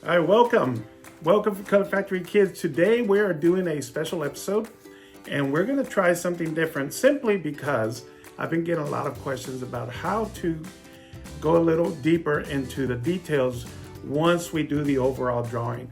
All right, welcome. Welcome to Color Factory Kids. Today we are doing a special episode and we're going to try something different simply because I've been getting a lot of questions about how to go a little deeper into the details once we do the overall drawing.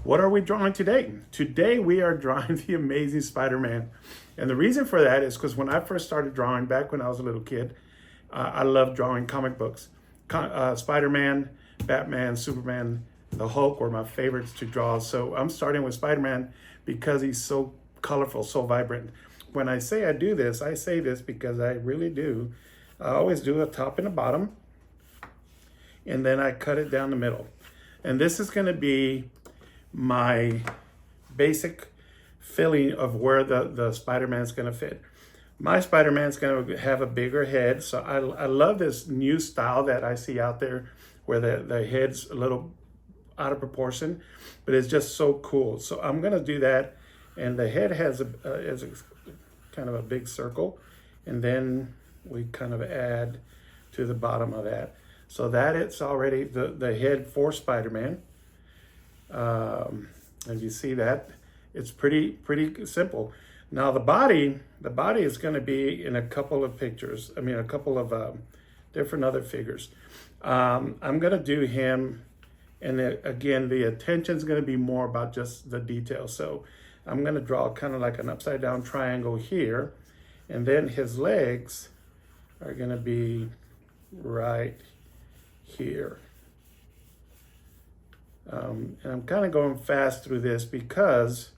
What are we drawing today? Today we are drawing the amazing Spider-Man. And the reason for that is because when I first started drawing back when I was a little kid, I loved drawing comic books. Spider-Man, Batman, Superman, the Hulk were my favorites to draw. So I'm starting with Spider-Man because he's so colorful, so vibrant. When I say I do this, I say this because I really do. I always do a top and a bottom, and then I cut it down the middle. And this is gonna be my basic filling of where the Spider-Man's gonna fit. My Spider-Man's gonna have a bigger head. So I love this new style that I see out there where the head's a little out of proportion, but it's just so cool. So I'm gonna do that, and the head has is a kind of a big circle, and then we kind of add to the bottom of that, so that it's already the head for Spider-Man. And you see that it's pretty simple. Now the body is going to be in a couple of pictures. I mean, a couple of different other figures. I'm going to do him. And again, the attention is going to be more about just the details. So I'm going to draw kind of like an upside down triangle here. And then his legs are going to be right here. And I'm kind of going fast through this because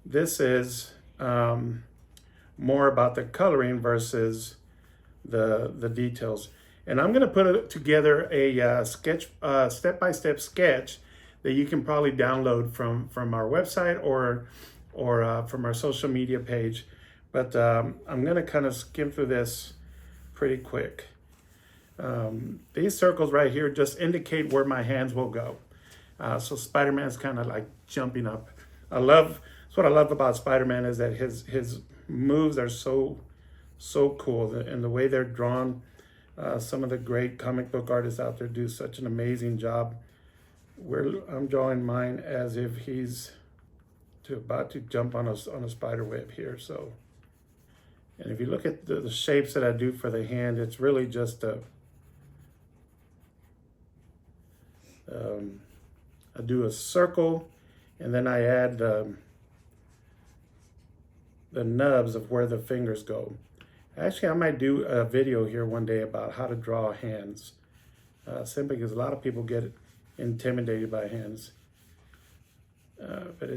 this is more about the coloring versus the details. And I'm going to put together a sketch, step-by-step sketch that you can probably download from our website or from our social media page. But I'm going to kind of skim through this pretty quick. These circles right here just indicate where my hands will go. So Spider-Man's kind of like jumping up. That's what I love about Spider-Man, is that his moves are so cool, and the way they're drawn. Some of the great comic book artists out there do such an amazing job. I'm drawing mine as if he's about to jump on a spider web here. So, and if you look at the shapes that I do for the hand, it's really just I do a circle, and then I add the nubs of where the fingers go. Actually, I might do a video here one day about how to draw hands, simply because a lot of people get intimidated by hands, but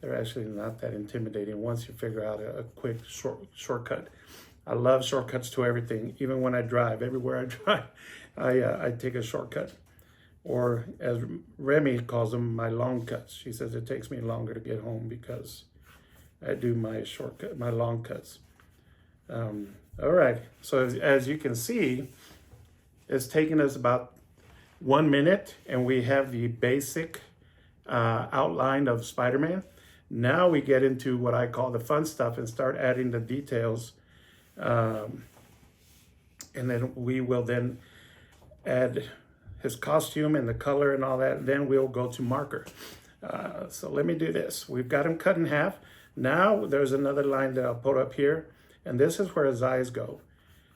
they're actually not that intimidating once you figure out a quick shortcut. I love shortcuts to everything. Even when I drive, everywhere I drive, I take a shortcut, or as Remy calls them, my long cuts. She says it takes me longer to get home because I do my shortcut, my long cuts. All right, so as you can see, it's taken us about 1 minute, and we have the basic outline of Spider-Man. Now we get into what I call the fun stuff and start adding the details, and then we will then add his costume and the color and all that. Then we'll go to marker. So let me do this. We've got him cut in half. Now there's another line that I'll put up here, and this is where his eyes go.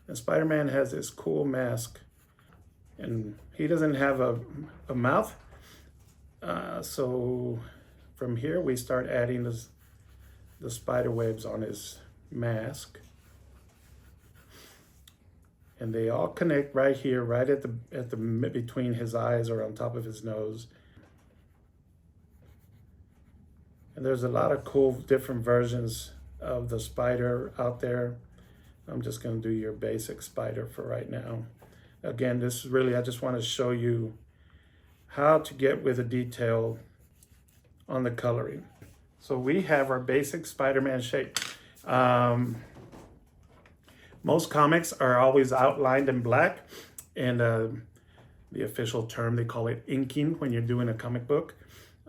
And Spider-Man has this cool mask, and he doesn't have a mouth. So from here, we start adding the spider webs on his mask. And they all connect right here, right at the between his eyes or on top of his nose. And there's a lot of cool different versions of the spider out there. I'm just going to do your basic spider for right now. Again, this is really, I just want to show you how to get with the detail on the coloring. So we have our basic Spider-Man shape. Most comics are always outlined in black, and the official term, they call it inking when you're doing a comic book.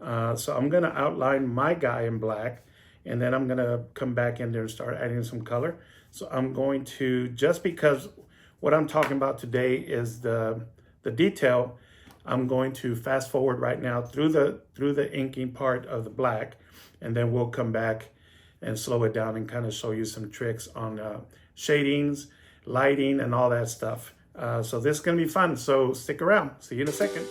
So I'm going to outline my guy in black, and then I'm going to come back in there and start adding some color. So I'm going to, just because what I'm talking about today is the detail, I'm going to fast forward right now through the inking part of the black, and then we'll come back and slow it down and kind of show you some tricks on shadings, lighting, and all that stuff. So this is going to be fun, so stick around. See you in a second.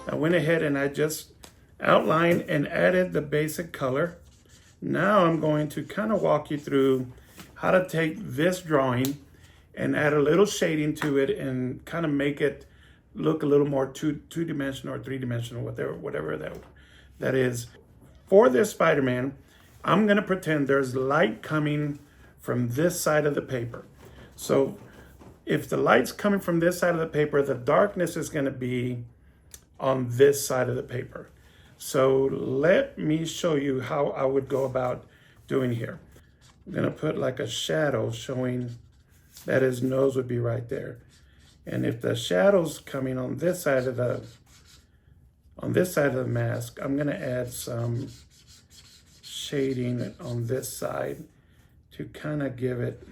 I went ahead and I just outlined and added the basic color. Now I'm going to kind of walk you through how to take this drawing and add a little shading to it and kind of make it look a little more two-dimensional or three-dimensional, whatever that is. For this Spider-Man, I'm going to pretend there's light coming from this side of the paper. So if the light's coming from this side of the paper, the darkness is going to be on this side of the paper. So let me show you how I would go about doing here. I'm gonna put like a shadow showing that his nose would be right there. And if the shadow's coming on this side of the mask, I'm gonna add some shading on this side to kind of give it.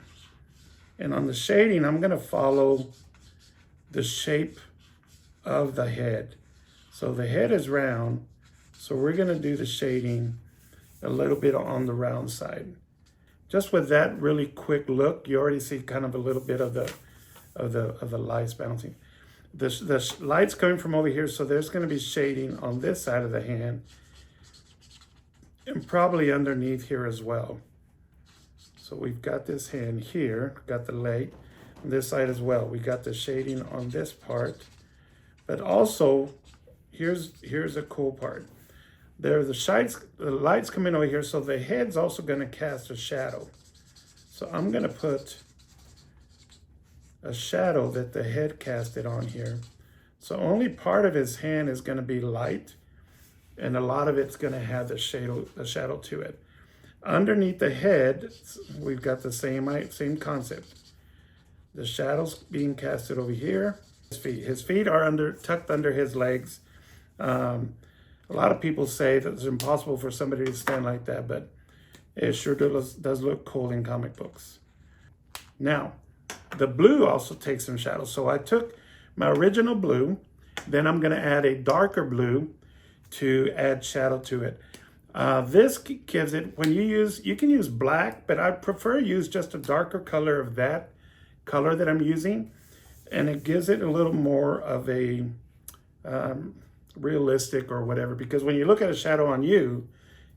And on the shading, I'm gonna follow the shape of the head. So the head is round, so we're gonna do the shading a little bit on the round side. Just with that really quick look, you already see kind of a little bit of the lights bouncing. The light's coming from over here, so there's gonna be shading on this side of the hand and probably underneath here as well. So we've got this hand here, got the leg, on this side as well. We got the shading on this part, but also, here's a cool part. There the light's coming over here, so the head's also gonna cast a shadow. So I'm gonna put a shadow that the head casted on here. So only part of his hand is gonna be light, and a lot of it's gonna have the shadow to it. Underneath the head, we've got the same concept. The shadow's being casted over here. His feet are tucked under his legs. A lot of people say that it's impossible for somebody to stand like that, but it sure does look cool in comic books. Now, the blue also takes some shadow. So I took my original blue, then I'm gonna add a darker blue to add shadow to it. This gives it, you can use black, but I prefer use just a darker color of that color that I'm using. And it gives it a little more of a realistic or whatever, because when you look at a shadow on you,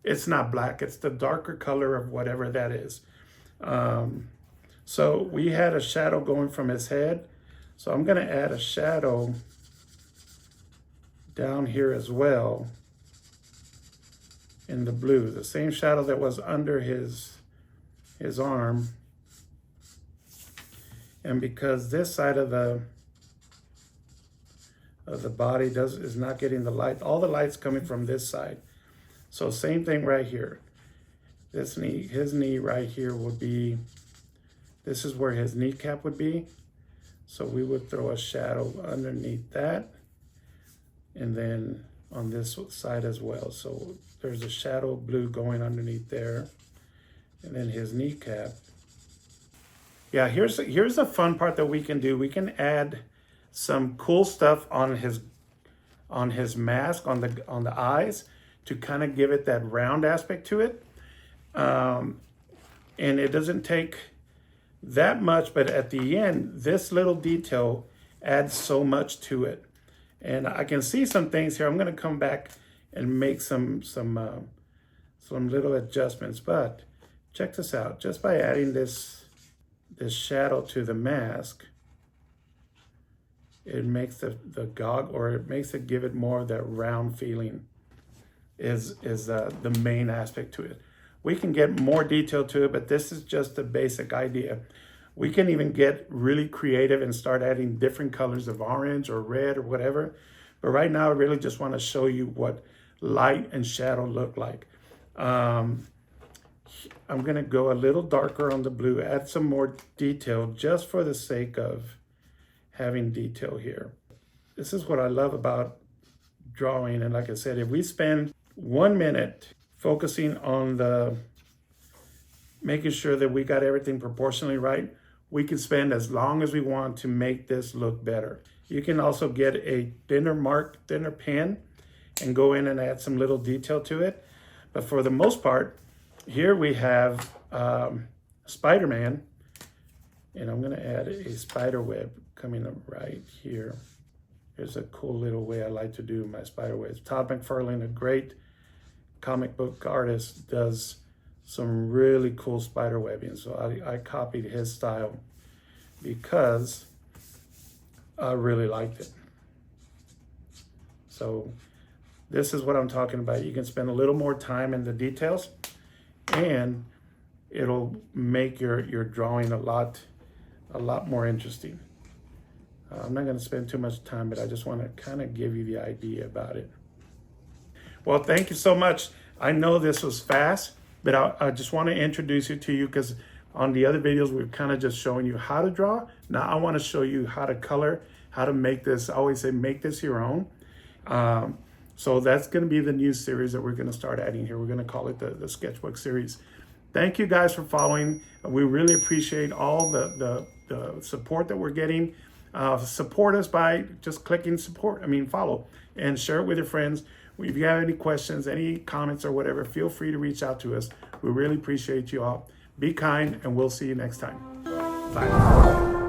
it's not black, it's the darker color of whatever that is. So we had a shadow going from his head. So I'm gonna add a shadow down here as well in the blue, the same shadow that was under his arm. And because this side of the body is not getting the light, all the light's coming from this side. So same thing right here. This knee, his knee right here would be, this is where his kneecap would be. So we would throw a shadow underneath that. And then on this side as well. So there's a shadow blue going underneath there. And then his kneecap. Yeah, here's the fun part that we can do. We can add some cool stuff on his mask, on the eyes, to kind of give it that round aspect to it. And it doesn't take that much, but at the end, this little detail adds so much to it. And I can see some things here. I'm gonna come back and make some little adjustments, but check this out. Just by adding this shadow to the mask, it makes the gog, or it makes it give it more of that round feeling is the main aspect to it. We can get more detail to it, but this is just the basic idea. We can even get really creative and start adding different colors of orange or red or whatever. But right now, I really just want to show you what light and shadow look like. I'm going to go a little darker on the blue, add some more detail just for the sake of having detail here. This is what I love about drawing. And like I said, if we spend 1 minute focusing on making sure that we got everything proportionally right, we can spend as long as we want to make this look better. You can also get a thinner pen and go in and add some little detail to it. But for the most part, here we have Spiderman, and I'm gonna add a spider web coming up right here. Here's a cool little way I like to do my spider webs. Todd McFarlane, a great comic book artist, does some really cool spider webbing. So I copied his style because I really liked it. So this is what I'm talking about. You can spend a little more time in the details, and it'll make your drawing a lot more interesting. I'm not going to spend too much time, but I just want to kind of give you the idea about it. Well, thank you so much. I know this was fast, but I just want to introduce it to you, because on the other videos, we're kind of just showing you how to draw. Now I want to show you how to color, how to make this. I always say, make this your own. So that's going to be the new series that we're going to start adding here. We're going to call it the sketchbook series. Thank you guys for following. We really appreciate all the support that we're getting. Support us by just clicking follow, and share it with your friends. If you have any questions, any comments or whatever, feel free to reach out to us. We really appreciate you all. Be kind, and we'll see you next time. Bye.